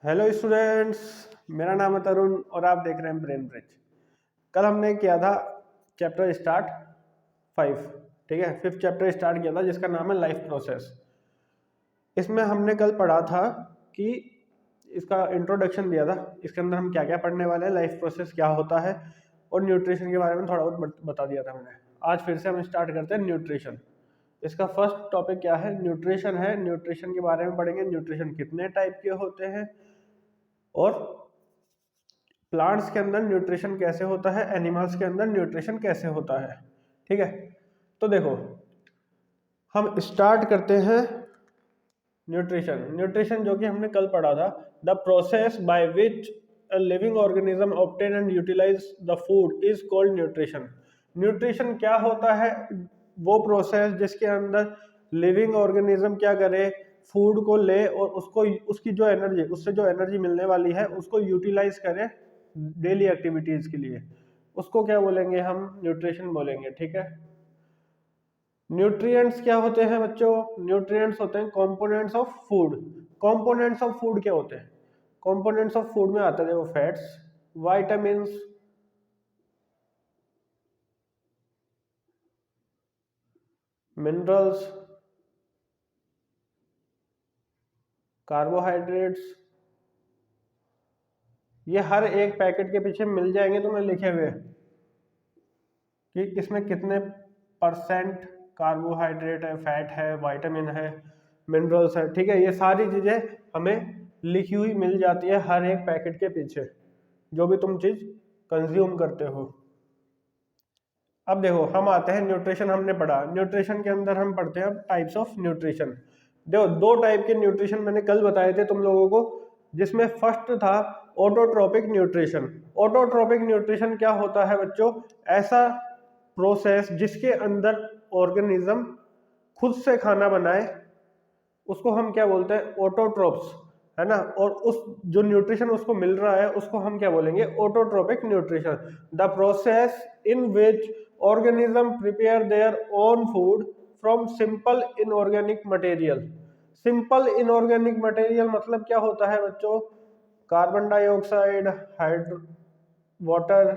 Hello students, मेरा नाम है तरुण और आप देख रहे हैं ब्रेन ब्रिज। कल हमने किया था चैप्टर स्टार्ट 5। ठीक है, 5th चैप्टर स्टार्ट किया था जिसका नाम है लाइफ प्रोसेस। इसमें हमने कल पढ़ा था कि इसका इंट्रोडक्शन दिया था, इसके अंदर हम क्या क्या पढ़ने वाले हैं, लाइफ प्रोसेस क्या होता है और न्यूट्रिशन के बारे में थोड़ा बहुत बता दिया था मैंने। आज फिर से हम स्टार्ट करते हैं न्यूट्रिशन। इसका फर्स्ट टॉपिक क्या है? न्यूट्रिशन है। न्यूट्रिशन के बारे में पढ़ेंगे, न्यूट्रिशन कितने टाइप के होते हैं और प्लांट्स के अंदर न्यूट्रिशन कैसे होता है, एनिमल्स के अंदर न्यूट्रिशन कैसे होता है। ठीक है, तो देखो हम स्टार्ट करते हैं न्यूट्रिशन। न्यूट्रिशन जो कि हमने कल पढ़ा था, the process by which a living organism obtain and utilize the food is called nutrition. Nutrition क्या होता है? वो प्रोसेस जिसके अंदर लिविंग ऑर्गेनिज्म क्या करे, फूड को ले और उसको उसकी जो एनर्जी, उससे जो एनर्जी मिलने वाली है उसको यूटिलाइज करे डेली एक्टिविटीज के लिए, उसको क्या बोलेंगे? हम न्यूट्रिशन बोलेंगे। ठीक है, न्यूट्रिएंट्स क्या होते हैं बच्चों? न्यूट्रिएंट्स होते हैं components of food. Components of food क्या होते हैं? कंपोनेंट्स ऑफ फूड में आते हैं वो फैट्स, विटामिन्स, मिनरल्स, कार्बोहाइड्रेट्स। ये हर एक पैकेट के पीछे मिल जाएंगे तुम्हें लिखे हुए कि इसमें कितने परसेंट कार्बोहाइड्रेट है, फैट है, विटामिन है, मिनरल्स है। ठीक है, ये सारी चीजें हमें लिखी हुई मिल जाती है हर एक पैकेट के पीछे, जो भी तुम चीज कंज्यूम करते हो। अब देखो हम आते हैं न्यूट्रिशन, हमने पढ़ा। न्यूट्रिशन के अंदर हम पढ़ते हैं अब टाइप्स ऑफ न्यूट्रिशन। देखो दो टाइप के न्यूट्रिशन मैंने कल बताए थे तुम लोगों को, जिसमें फर्स्ट था ऑटोट्रोपिक न्यूट्रिशन। ऑटोट्रोपिक न्यूट्रिशन क्या होता है बच्चों? ऐसा प्रोसेस जिसके अंदर ऑर्गेनिज्म खुद से खाना बनाए, उसको हम क्या बोलते हैं? ऑटोट्रोप्स, है ना। और उस जो न्यूट्रिशन उसको मिल रहा है उसको हम क्या बोलेंगे? Autotrophic nutrition. The process in which organism prepare their own food from simple inorganic material. Simple inorganic material मतलब क्या होता है बच्चों? Carbon dioxide, hydro water,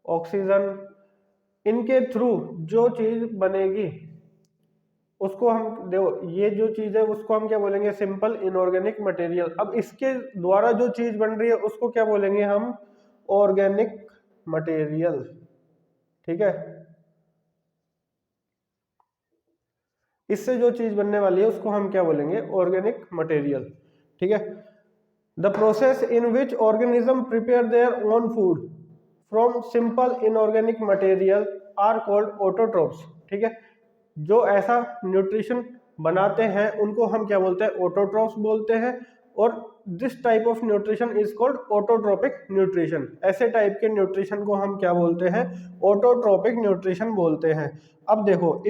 oxygen, इनके थ्रू जो चीज बनेगी उसको हम देखो, ये जो चीज है उसको हम क्या बोलेंगे? Simple inorganic material. अब इसके द्वारा जो चीज बन रही है उसको क्या बोलेंगे हम? Organic material. ठीक है, इससे जो चीज बनने वाली है उसको हम क्या बोलेंगे? Organic material. ठीक है, the process in which organism prepare their own food from simple inorganic material are called autotrophs. ठीक है, जो ऐसा न्यूट्रिशन बनाते हैं उनको हम क्या बोलते हैं? ऑटोट्रोप्स बोलते हैं। और this type of nutrition is called autotrophic nutrition. ऐसे टाइप के न्यूट्रिशन को हम क्या बोलते हैं? ऑटोट्रोपिक न्यूट्रिशन बोलते हैं। अब देखो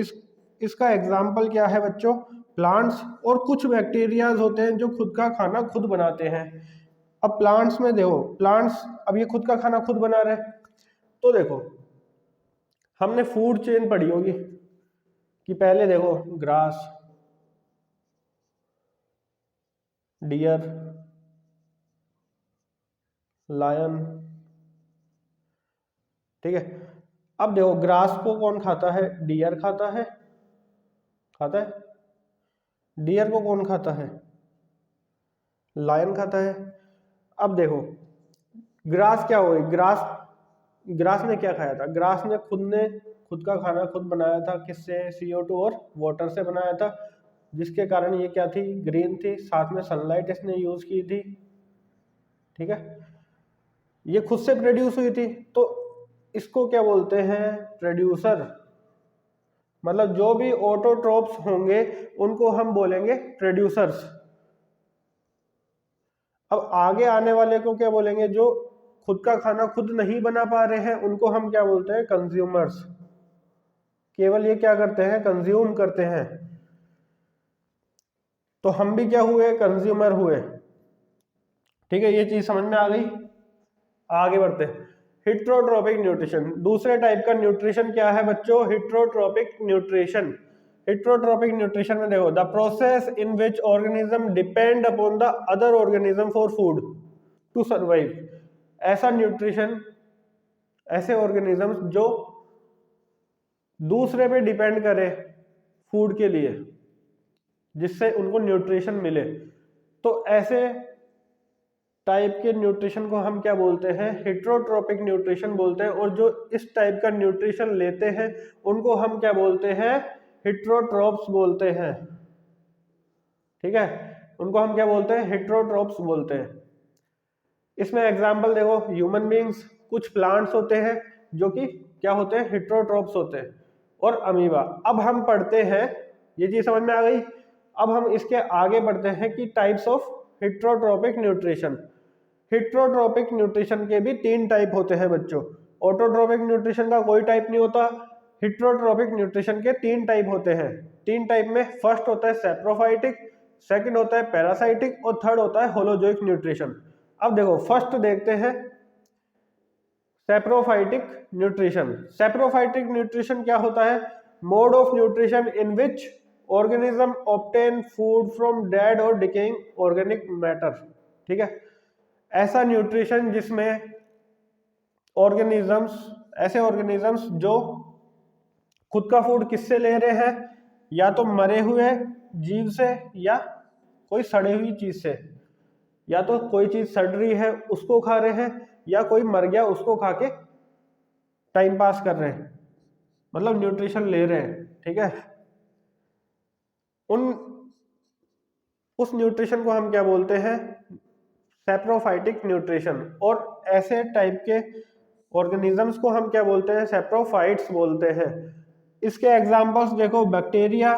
इसका एग्जाम्पल क्या है बच्चों? प्लांट्स और कुछ बैक्टीरियाज होते हैं जो खुद का खाना खुद बनाते हैं। अब प्लांट्स में देखो, प्लांट्स अब ये खुद का खाना खुद बना रहे हैं, तो देखो हमने फूड चेन पढ़ी होगी कि पहले देखो ग्रास, डियर, लायन। ठीक है, अब देखो ग्रास को कौन खाता है? डियर खाता है, खाता है। डियर को कौन खाता है? लायन खाता है। अब देखो ग्रास क्या हुई? ग्रास ने क्या खाया था? ग्रास ने खुद का खाना खुद बनाया था। किससे? CO2 और वाटर से बनाया था, जिसके कारण ये क्या थी? ग्रीन थी। साथ में सनलाइट इसने यूज की थी। ठीक है, ये खुद से प्रोड्यूस हुई थी, तो इसको क्या बोलते हैं? प्रोड्यूसर। मतलब जो भी ऑटोट्रोप्स होंगे उनको हम बोलेंगे प्रोड्यूसर्स। अब आगे आने वाले को क्या बोलेंगे? जो खुद का खाना खुद नहीं बना पा रहे हैं उनको हम क्या बोलते हैं? कंज्यूमर्स। केवल ये क्या करते हैं? कंज्यूम करते हैं। तो हम भी क्या हुए? कंज्यूमर हुए। ठीक है, ये चीज समझ में आ गई। आगे बढ़ते हैं। हिट्रोट्रोपिक न्यूट्रिशन, दूसरे टाइप का न्यूट्रिशन क्या है बच्चों? Heterotrophic nutrition. हेट्रोट्रॉपिक न्यूट्रिशन में देखो, the process in which organism depend upon the other organism for food to survive. ऐसा न्यूट्रिशन, ऐसे ऑर्गेनिजम्स जो दूसरे पे डिपेंड करे फूड के लिए, जिससे उनको न्यूट्रिशन मिले, तो ऐसे टाइप के न्यूट्रिशन को हम क्या बोलते हैं? हेट्रोट्रॉपिक न्यूट्रिशन बोलते हैं। और जो इस टाइप का न्यूट्रिशन लेते हैं उनको हम क्या बोलते हैं? हेट्रोट्रॉप्स बोलते हैं। ठीक है, उनको हम क्या बोलते हैं? हेट्रोट्रॉप्स बोलते हैं। इसमें एग्जांपल देखो, ह्यूमन बीइंग्स, कुछ प्लांट्स होते हैं जो कि क्या होते हैं? हेट्रोट्रॉप्स होते हैं, और अमीबा। अब हम पढ़ते हैं, ये चीज समझ में आ गई। अब हम इसके आगे बढ़ते हैं कि types of heterotrophic nutrition. Heterotrophic nutrition के भी 3 टाइप होते हैं बच्चों। ऑटोट्रॉपिक न्यूट्रिशन का कोई टाइप नहीं होता। हेट्रोट्रॉपिक न्यूट्रिशन के 3 टाइप होते हैं। 3 टाइप में फर्स्ट होता है सैप्रोफाइटिक, सेकंड होता है पैरासाइटिक, और थर्ड होता है होलोजोइक न्यूट्रिशन। अब देखो, फर्स्ट देखते हैं सैप्रोफाइटिक न्यूट्रिशन। सैप्रोफाइटिक न्यूट्रिशन क्या होता है? Mode of nutrition in which organism obtain food from dead और डिकेइंग ऑर्गेनिक मैटर। ठीक है, ऐसा न्यूट्रिशन जिसमें ऑर्गेनिजम्स, ऐसे ऑर्गेनिजम्स जो खुद का फूड किससे ले रहे हैं? या तो मरे हुए जीव से, या कोई सड़ी हुई चीज से। या तो कोई चीज सड़ रही है उसको खा रहे हैं, या कोई मर गया उसको खा के टाइम पास कर रहे हैं, मतलब न्यूट्रिशन ले रहे हैं। ठीक है, उस न्यूट्रिशन को हम क्या बोलते हैं? Saprophytic nutrition. और ऐसे टाइप के ऑर्गेनिजम्स को हम क्या बोलते हैं? सैप्रोफाइट्स बोलते हैं। इसके एग्जांपल्स देखो, बैक्टीरिया,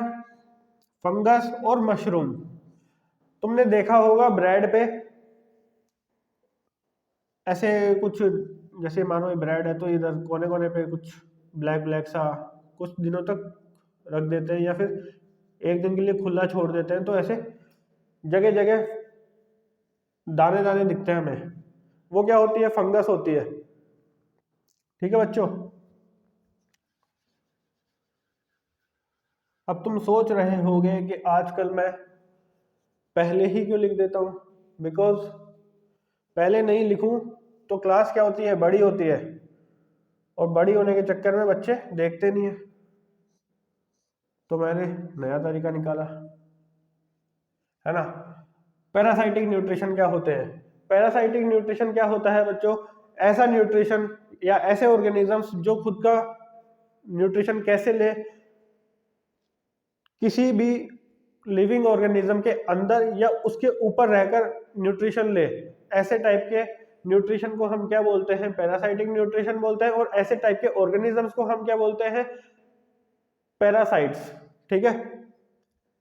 फंगस और मशरूम। तुमने देखा होगा ब्रेड पे ऐसे कुछ, जैसे मानो ये ब्रेड है तो इधर कोने कोने पे कुछ ब्लैक ब्लैक सा कुछ दिनों तक रख देते हैं, या फिर एक दिन के लिए खुला छोड़ देते हैं, तो ऐसे जगह जगह दाने दाने दिखते हैं हमें। वो क्या होती है? फंगस होती है। ठीक है बच्चों, अब तुम सोच रहे होगे कि आजकल मैं पहले ही क्यों लिख देता हूँ? बिकॉज पहले नहीं लिखूं तो क्लास क्या होती है? बड़ी होती है, और बड़ी होने के चक्कर में बच्चे देखते नहीं है, तो मैंने नया तरीका निकाला, है ना। पैरासाइटिक न्यूट्रिशन क्या होते हैं? पैरासाइटिक न्यूट्रिशन क्या होता है बच्चों? ऐसा न्यूट्रिशन या ऐसे ऑर्गेनिजम्स जो खुद का न्यूट्रिशन कैसे ले? किसी भी लिविंग ऑर्गेनिज्म के अंदर या उसके ऊपर रहकर न्यूट्रिशन ले, ऐसे टाइप के न्यूट्रिशन को हम क्या बोलते हैं? पैरासाइटिक न्यूट्रिशन बोलते हैं। और ऐसे टाइप के ऑर्गेनिजम्स को हम क्या बोलते हैं? पैरासाइट्स। ठीक है,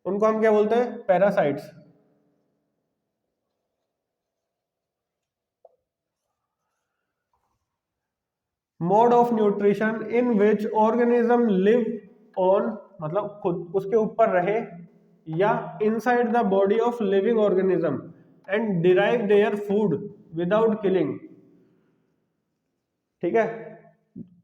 उनको हम क्या बोलते हैं? Parasites. Mode of nutrition in which organism live on, मतलब खुद उसके ऊपर रहे, या inside the body of living organism and derive their food without killing. ठीक है,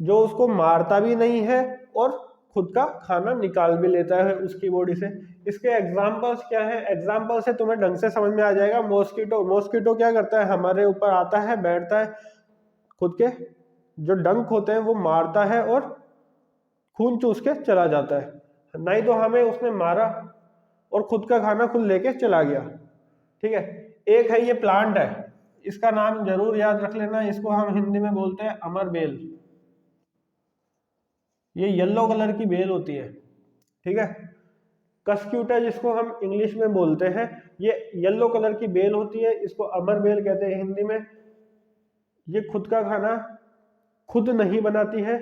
जो उसको मारता भी नहीं है और खुद का खाना निकाल भी लेता है उसकी बॉडी से। इसके एग्जांपल्स क्या है? एग्जांपल से तुम्हें ढंग से समझ में आ जाएगा। मॉस्किटो, मॉस्किटो क्या करता है? हमारे ऊपर आता है, बैठता है, खुद के जो डंक होते हैं वो मारता है और खून चूस के चला जाता है। नहीं तो हमें उसने मारा और खुद का खाना खुद लेके चला गया। ठीक है, एक है ये प्लांट है, इसका नाम जरूर याद रख लेना, इसको हम हिंदी में बोलते हैं अमर बेल। ये येलो कलर की बेल होती है। ठीक है, कस्क्यूटा जिसको हम इंग्लिश में बोलते हैं, ये येलो कलर की बेल होती है, इसको अमर बेल कहते हैं हिंदी में। ये खुद का खाना खुद नहीं बनाती है,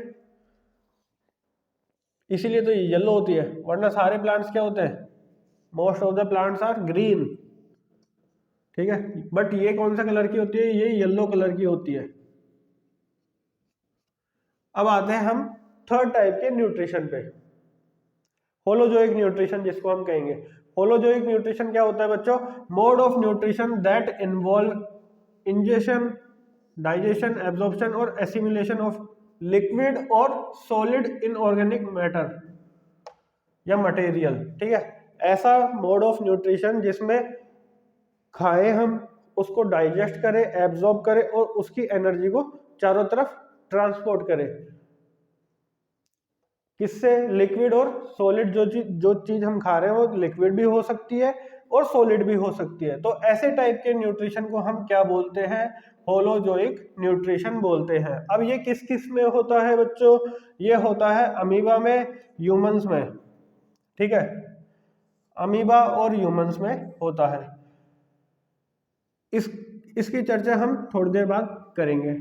इसीलिए तो ये येलो होती है, वरना सारे प्लांट्स क्या होते हैं? Most of the plants are green. ठीक है, बट ये कौन सा कलर की होती है? ये येलो कलर की होती है। अब आते हैं हम थर्ड टाइप के न्यूट्रिशन पे, होलोजोइक न्यूट्रिशन जिसको हम कहेंगे। होलोजोइक न्यूट्रिशन क्या होता है बच्चों? Mode of nutrition that involve ingestion, digestion, absorption और एसिमिलेशन ऑफ लिक्विड और सॉलिड इनऑर्गेनिक मैटर। या मटेरियल, ठीक है। ऐसा मोड ऑफ न्यूट्रिशन जिसमें खाएं हम, उसको डाइजेस्ट करें, एब्जॉर्ब करें और उसकी एनर्जी को चारों तरफ ट्रांसपोर्ट करें। किससे? लिक्विड और सॉलिड। जो चीज हम खा रहे हैं वो लिक्विड भी हो सकती है और सॉलिड भी हो सकती है। तो ऐसे टाइप के न्यूट्रिशन को हम क्या बोलते हैं? होलोजोइक न्यूट्रिशन बोलते हैं। अब ये किस किस में होता है बच्चों? ये होता है अमीबा में, ह्यूमंस में, ठीक है। अमीबा और ह्यूमंस में होता है। इसकी चर्चा हम थोड़ी देर बाद करेंगे।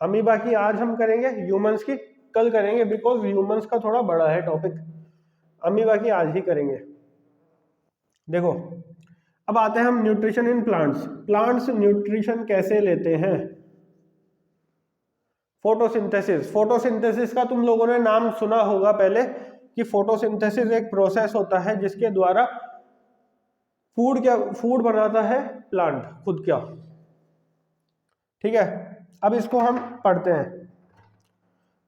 अमीबा की आज हम करेंगे, ह्यूमंस की कल करेंगे, बिकॉज ह्यूमंस का थोड़ा बड़ा है टॉपिक। अमीबा की आज ही करेंगे। देखो, अब आते हैं हम nutrition in plants. Plants nutrition कैसे लेते हैं? फोटोसिंथेसिस। फोटोसिंथेसिस का तुम लोगों ने नाम सुना होगा पहले, कि फोटोसिंथेसिस एक प्रोसेस होता है जिसके द्वारा फूड बनाता है प्लांट खुद क्या, ठीक है। अब इसको हम पढ़ते हैं।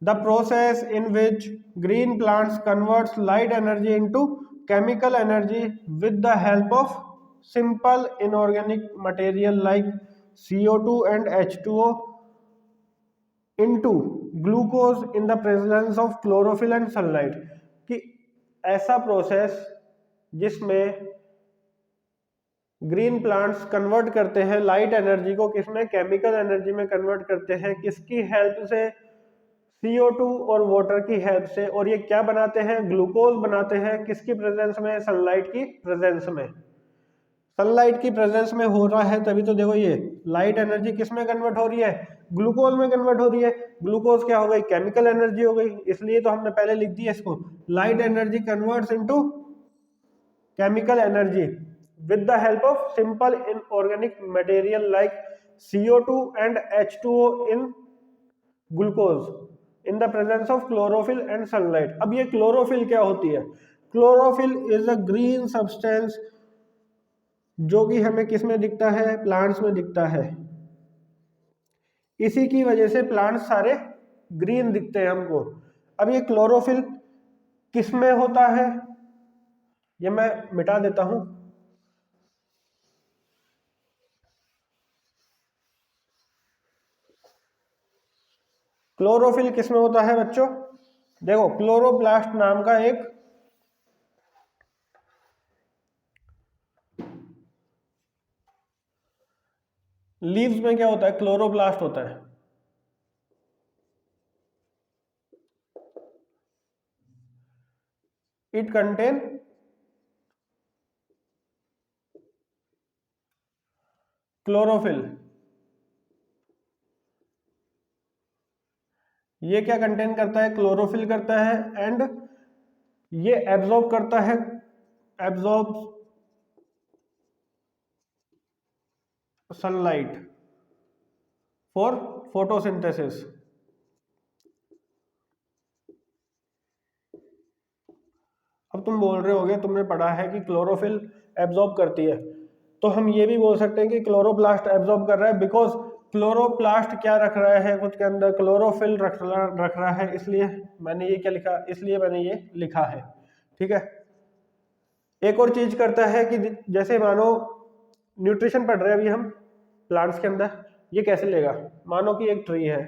The process in which green plants converts light energy into chemical energy with the help of simple inorganic material like CO2 and H2O into glucose in the presence of chlorophyll and sunlight। कि ऐसा process जिसमें green plants convert करते हैं light energy को किसमें? Chemical energy में convert करते हैं। किसकी हेल्प से? CO2 और वाटर की हेल्प से। और ये क्या बनाते हैं? ग्लूकोज बनाते हैं। किसकी प्रेजेंस में? सनलाइट की प्रेजेंस में। सनलाइट की प्रेजेंस में हो रहा है तभी तो देखो ये लाइट एनर्जी किस में कन्वर्ट हो रही है? ग्लूकोज में कन्वर्ट हो रही है। ग्लूकोज क्या हो गई? केमिकल एनर्जी हो गई। इसलिए तो हमने पहले लिख दिया इसको, light energy converts into chemical energy with the help of simple inorganic material like CO2 and H2O in glucose in the presence of chlorophyll and sunlight। अब ये क्लोरोफिल क्या होती है? Chlorophyll is a green substance जो कि हमें किस में दिखता है? प्लांट्स में दिखता है। इसी की वजह से प्लांट्स सारे ग्रीन दिखते हैं हमको। अब ये क्लोरोफिल किस में होता है? ये मैं मिटा देता हूं। क्लोरोफिल किस में होता है बच्चों? देखो, क्लोरोप्लास्ट नाम का एक लीव्स में क्या होता है? क्लोरोप्लास्ट होता है। It contain chlorophyll. ये क्या कंटेन करता है? क्लोरोफिल करता है। एंड ये एब्जॉर्ब करता है, एब्जॉर्ब सनलाइट फॉर फोटोसिंथेसिस। अब तुम बोल रहे होगे, तुमने पढ़ा है कि क्लोरोफिल एब्जॉर्ब करती है, तो हम ये भी बोल सकते हैं कि क्लोरोप्लास्ट एब्जॉर्ब कर रहा है, बिकॉज क्लोरोप्लास्ट क्या रख रहा है खुद के अंदर? क्लोरोफिल रख रहा है। इसलिए मैंने ये क्या लिखा? इसलिए मैंने ये लिखा है, ठीक है। एक और चीज करता है कि जैसे मानो न्यूट्रिशन पढ़ रहे हैं अभी हम प्लांट्स के अंदर, ये कैसे लेगा? मानो कि एक ट्री है,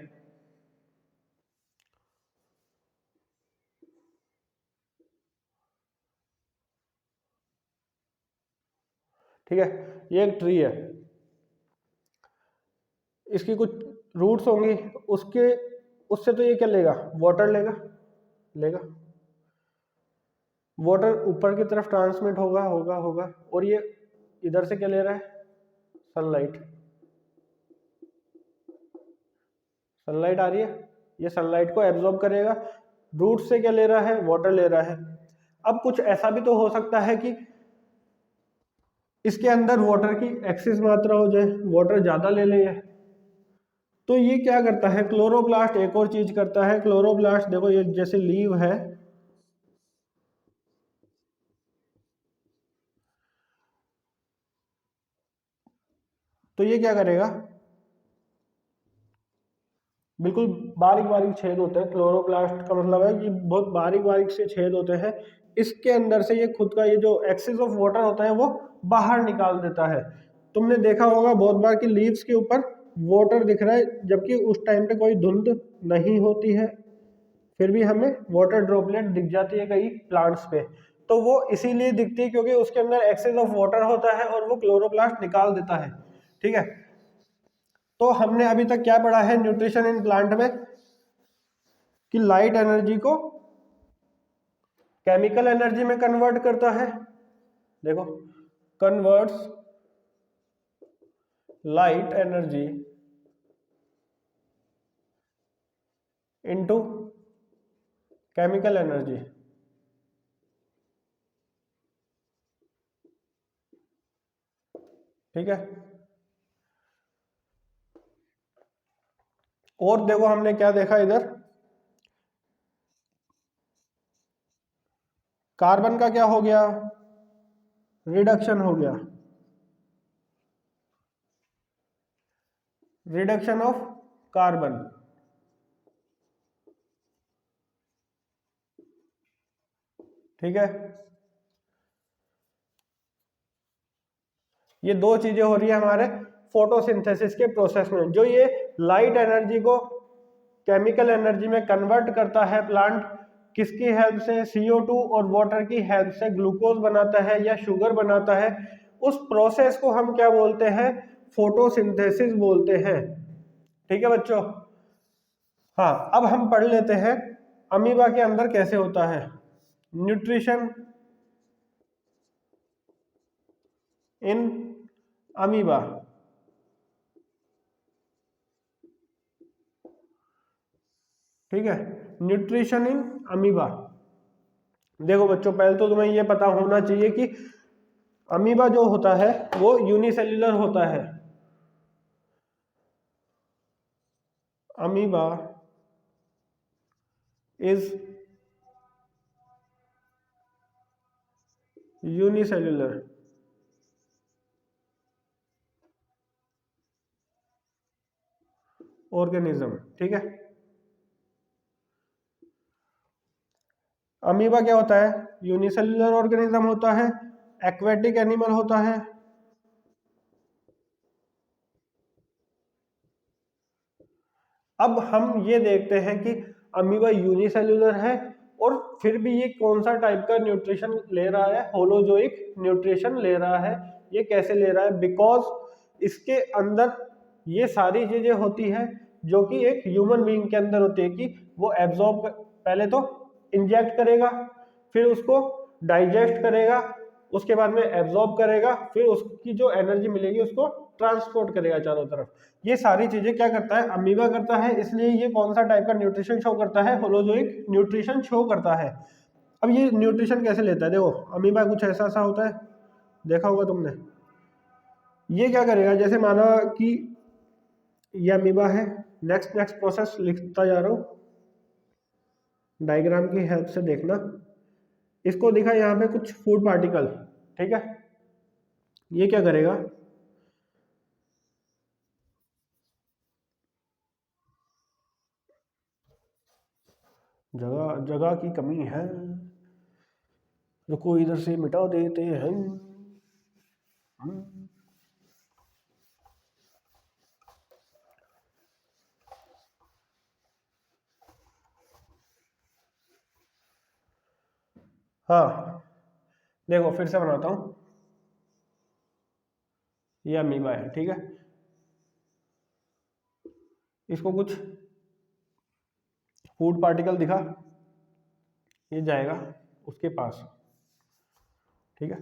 ठीक है, ये एक ट्री है, इसकी कुछ रूट्स होंगी, उससे तो ये क्या लेगा? वाटर लेगा। वाटर ऊपर की तरफ ट्रांसमिट होगा, और ये इधर से क्या ले रहा है? सनलाइट आ रही है, ये सनलाइट को एब्जॉर्ब करेगा। रूट से क्या ले रहा है? वाटर ले रहा है। अब कुछ ऐसा भी तो हो सकता है कि इसके अंदर वाटर की एक्सेस मात्रा हो जाए, वाटर ज्यादा ले ले। तो ये क्या करता है? क्लोरोप्लास्ट एक और चीज करता है। क्लोरोप्लास्ट देखो, ये जैसे लीव है, तो ये क्या करेगा? बिल्कुल बारीक बारीक छेद होते हैं। क्लोरोप्लास्ट का मतलब है कि बहुत बारीक बारीक से छेद होते हैं इसके अंदर से ये खुद का ये जो एक्सेस ऑफ वाटर होता है वो बाहर निकाल देता है। तुमने देखा होगा बहुत बार कि लीव्स के ऊपर वाटर दिख रहा है, जबकि उस टाइम पे कोई धुंध नहीं होती है, फिर भी हमें वाटर ड्रॉपलेट दिख जाती है कई प्लांट्स पे। तो वो इसीलिए दिखती है क्योंकि उसके अंदर एक्सेस ऑफ वाटर होता है और वो क्लोरोप्लास्ट निकाल देता है। ठीक है, तो हमने अभी तक क्या पढ़ा है न्यूट्रिशन इन प्लांट में, कि लाइट एनर्जी को केमिकल एनर्जी में कन्वर्ट करता है। देखो, converts light energy into chemical energy. ठीक है, और देखो हमने क्या देखा इधर, कार्बन का क्या हो गया, रिडक्शन हो गया, रिडक्शन ऑफ कार्बन। ठीक है, ये दो चीजें हो रही है हमारे फोटोसिंथेसिस के प्रोसेस में। जो ये लाइट एनर्जी को केमिकल एनर्जी में कन्वर्ट करता है प्लांट, किसकी हेल्प से, CO2 और वाटर की हेल्प से ग्लूकोज बनाता है या शुगर बनाता है। उस प्रोसेस को हम क्या बोलते हैं, फोटोसिंथेसिस बोलते हैं। ठीक है बच्चों, हाँ अब हम पढ़ लेते हैं अमीबा के अंदर कैसे होता है न्यूट्रिशन इन अमीबा। ठीक है, न्यूट्रिशन इन अमीबा। देखो बच्चों, पहले तो तुम्हें ये पता होना चाहिए कि अमीबा जो होता है वो यूनिसेल्युलर होता है। Amoeba is unicellular. ऑर्गेनिज्म। ठीक है, अमीबा क्या होता है, यूनिसेल्युलर ऑर्गेनिज्म होता है, एक्वेटिक एनिमल होता है। अब हम ये देखते हैं कि अमीबा यूनिसेल्युलर है और फिर भी ये कौन सा टाइप का न्यूट्रिशन ले रहा है, होलोजोइक न्यूट्रिशन ले रहा है। ये कैसे ले रहा है, बिकॉज इसके अंदर ये सारी चीजें होती हैं जो कि एक ह्यूमन बीइंग के अंदर होती है, कि वो एब्जॉर्ब पहले तो इंजेक्ट करेगा, फिर उसको डाइजेस्ट करेगा, उसके बाद में एब्जॉर्ब करेगा, फिर उसकी जो एनर्जी मिलेगी उसको ट्रांसपोर्ट करेगा चारों तरफ। ये सारी चीजें क्या करता है, अमीबा करता है। इसलिए ये कौन सा टाइप का न्यूट्रिशन शो करता है, होलोजोइक न्यूट्रिशन शो करता है। अब ये न्यूट्रिशन कैसे लेता है, देखो अमीबा कुछ ऐसा सा होता है, देखा होगा तुमने। ये क्या करेगा, जैसे माना कि ये अमीबा है, नेक्स्ट नेक्स्ट प्रोसेस लिखता जा रहा हूँ, डायग्राम की हेल्प से देखना। इसको दिखा यहाँ पे कुछ फूड पार्टिकल। ठीक है, ये क्या करेगा, जगह जगह की कमी है, रुको इधर से मिटा देते हैं। हाँ देखो फिर से बनाता हूँ, ये अमीबा है। ठीक है, इसको कुछ फूड पार्टिकल दिखा, ये जाएगा उसके पास। ठीक है,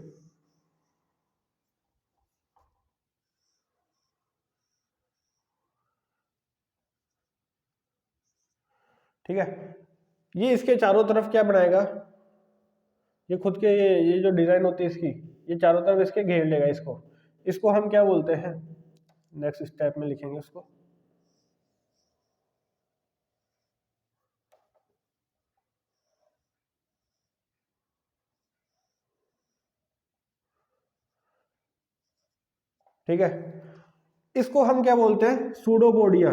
ठीक है, ये इसके चारों तरफ क्या बनाएगा, ये खुद के ये जो डिजाइन होती है इसकी, ये चारों तरफ इसके घेर लेगा इसको। इसको हम क्या बोलते हैं, नेक्स्ट स्टेप में लिखेंगे उसको। ठीक है, इसको हम क्या बोलते हैं, सूडोपोडिया।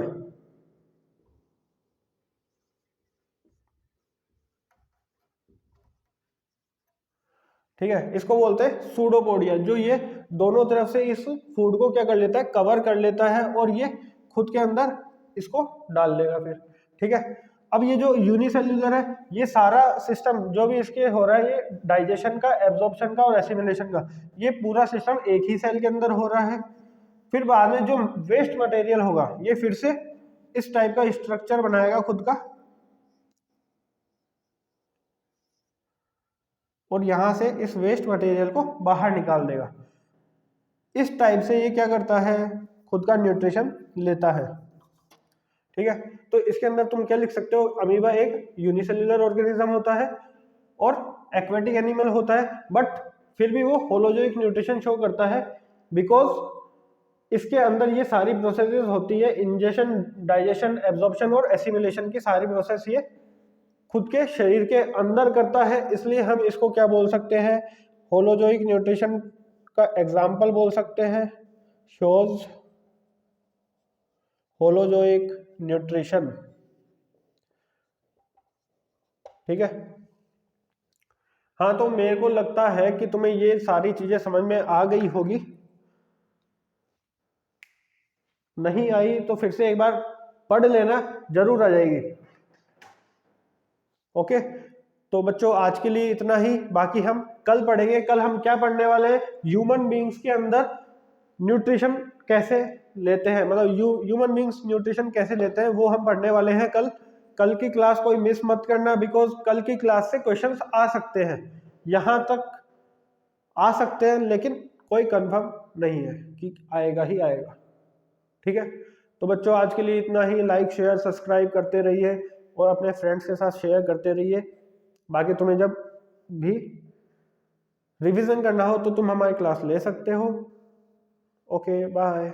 ठीक है, इसको बोलते हैं सूडोपोडिया, जो ये दोनों तरफ से इस फूड को क्या कर लेता है, कवर कर लेता है और ये खुद के अंदर इसको डाल लेगा फिर। ठीक है, अब ये जो यूनिसेल्युलर है, ये सारा सिस्टम जो भी इसके हो रहा है, ये डाइजेशन का, एब्जॉर्प्शन का और एसिमिलेशन का, ये पूरा सिस्टम एक ही सेल के अंदर हो रहा है। फिर बाद में जो वेस्ट मटेरियल होगा, ये फिर से इस टाइप का स्ट्रक्चर बनाएगा खुद का, और यहां से इस वेस्ट मटेरियल को बाहर निकाल देगा। इस टाइप से ये क्या करता है, खुद का न्यूट्रिशन लेता है। ठीक है, तो इसके अंदर तुम क्या लिख सकते हो, अमीबा एक यूनिसेल्युलर ऑर्गेनिज्म होता है और एक्वेटिक एनिमल होता है, बट फिर भी वो होलोजोइक न्यूट्रिशन शो करता है, बिकॉज इसके अंदर ये सारी प्रोसेसेस होती है, इंजेशन, डाइजेशन, एब्जॉर्प्शन और एसिमिलेशन की सारी प्रोसेस ये खुद के शरीर के अंदर करता है। इसलिए हम इसको क्या बोल सकते हैं, होलोजोइक न्यूट्रिशन का एग्जाम्पल बोल सकते हैं, शोज होलोजोइक न्यूट्रिशन। ठीक है, हाँ, तो मेरे को लगता है कि तुम्हें ये सारी चीजें समझ में आ गई होगी। नहीं आई तो फिर से एक बार पढ़ लेना, जरूर आ जाएगी। ओके, तो बच्चों आज के लिए इतना ही, बाकी हम कल पढ़ेंगे। कल हम क्या पढ़ने वाले हैं, ह्यूमन बीइंग्स के अंदर न्यूट्रिशन कैसे लेते हैं, मतलब ह्यूमन बीइंग्स न्यूट्रिशन कैसे लेते हैं, वो हम पढ़ने वाले हैं कल। कल की क्लास कोई मिस मत करना, बिकॉज कल की क्लास से क्वेश्चंस आ सकते हैं, यहाँ तक आ सकते हैं, लेकिन कोई कंफर्म नहीं है कि आएगा ही आएगा। ठीक है, तो बच्चों आज के लिए इतना ही। लाइक, शेयर, सब्सक्राइब करते रहिए और अपने फ्रेंड्स के साथ शेयर करते रहिए। बाकी तुम्हें जब भी रिवीजन करना हो तो तुम हमारी क्लास ले सकते हो। Okay, bye.